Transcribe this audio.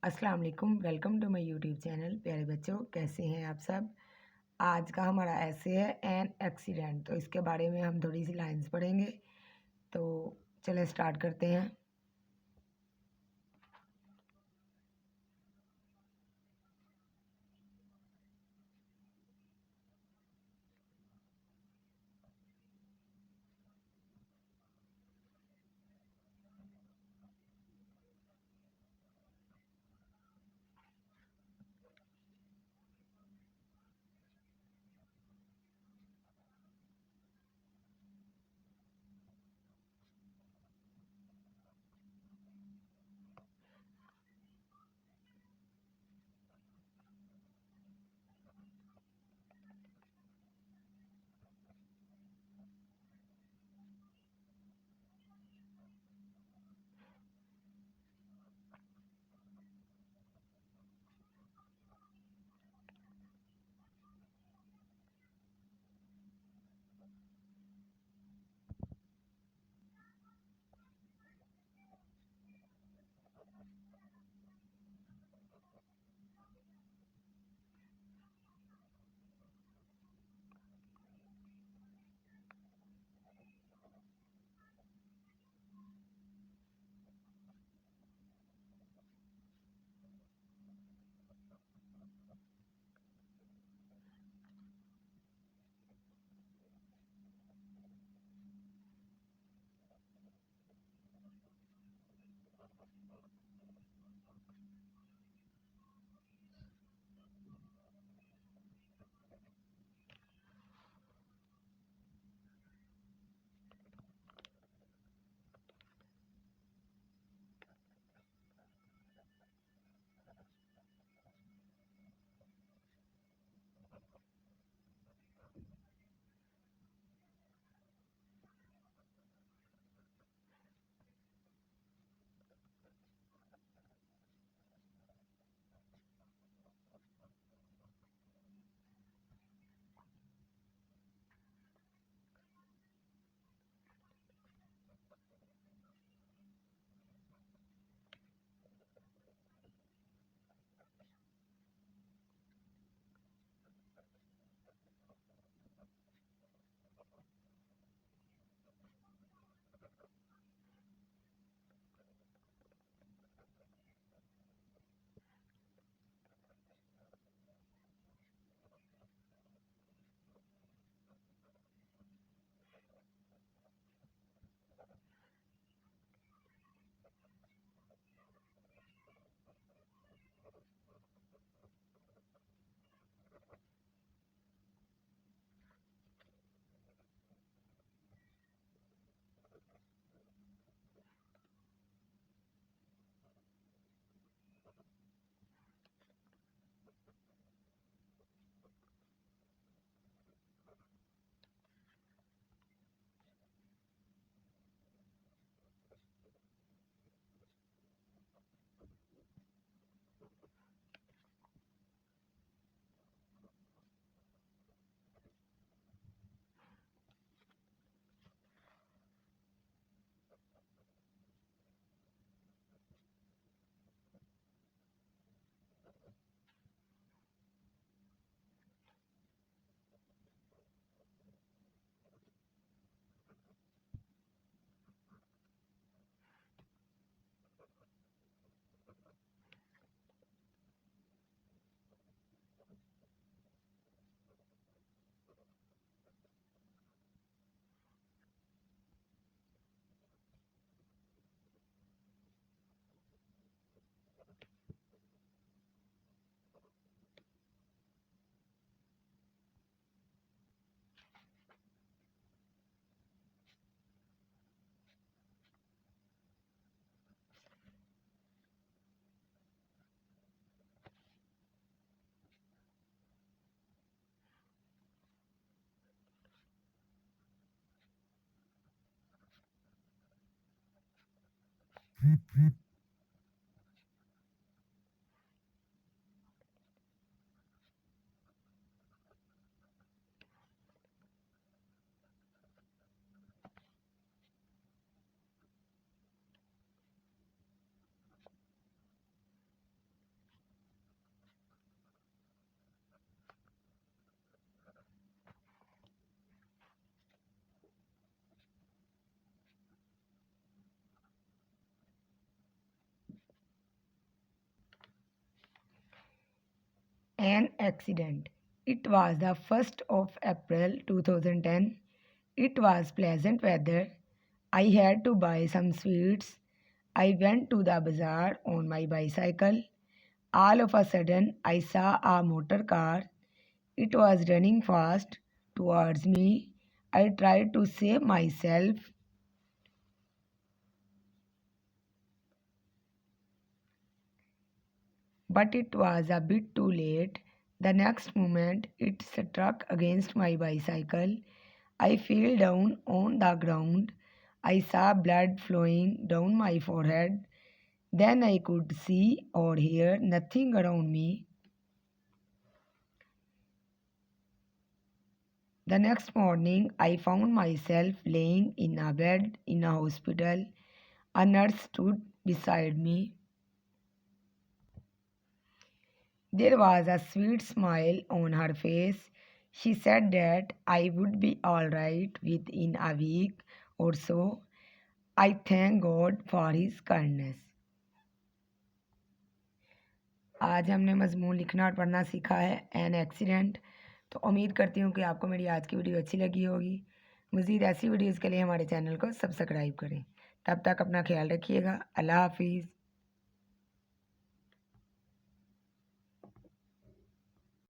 अस्सलाम वालेकुम, welcome to my YouTube channel. प्यारे बच्चों, कैसे हैं आप सब। आज का हमारा ऐसे है एन एक्सीडेंट। तो इसके बारे में हम थोड़ी सी लाइंस पढ़ेंगे। तो चले स्टार्ट करते हैं। An accident. It was the 1st of April 2010. It was pleasant weather. I had to buy some sweets. I went to the bazaar on my bicycle. All of a sudden, I saw a motor car. It was running fast towards me. I tried to save myself, but it was a bit too late. The next moment, it struck against my bicycle. I fell down on the ground. I saw blood flowing down my forehead. Then I could see or hear nothing around me. The next morning, I found myself laying in a bed in a hospital. A nurse stood beside me. There was a sweet smile on her face. She said that I would be all right within a week or so. I thank God for His kindness. आज हमने मजमून लिखना और पढ़ना सीखा है an accident. तो उम्मीद करती हूँ कि आपको मेरी आज की वीडियो अच्छी लगी होगी। मज़ीद ऐसी वीडियोज़ के लिए हमारे चैनल को सब्सक्राइब करें। तब तक अपना ख्याल रखिएगा। अल्लाह हाफिज़।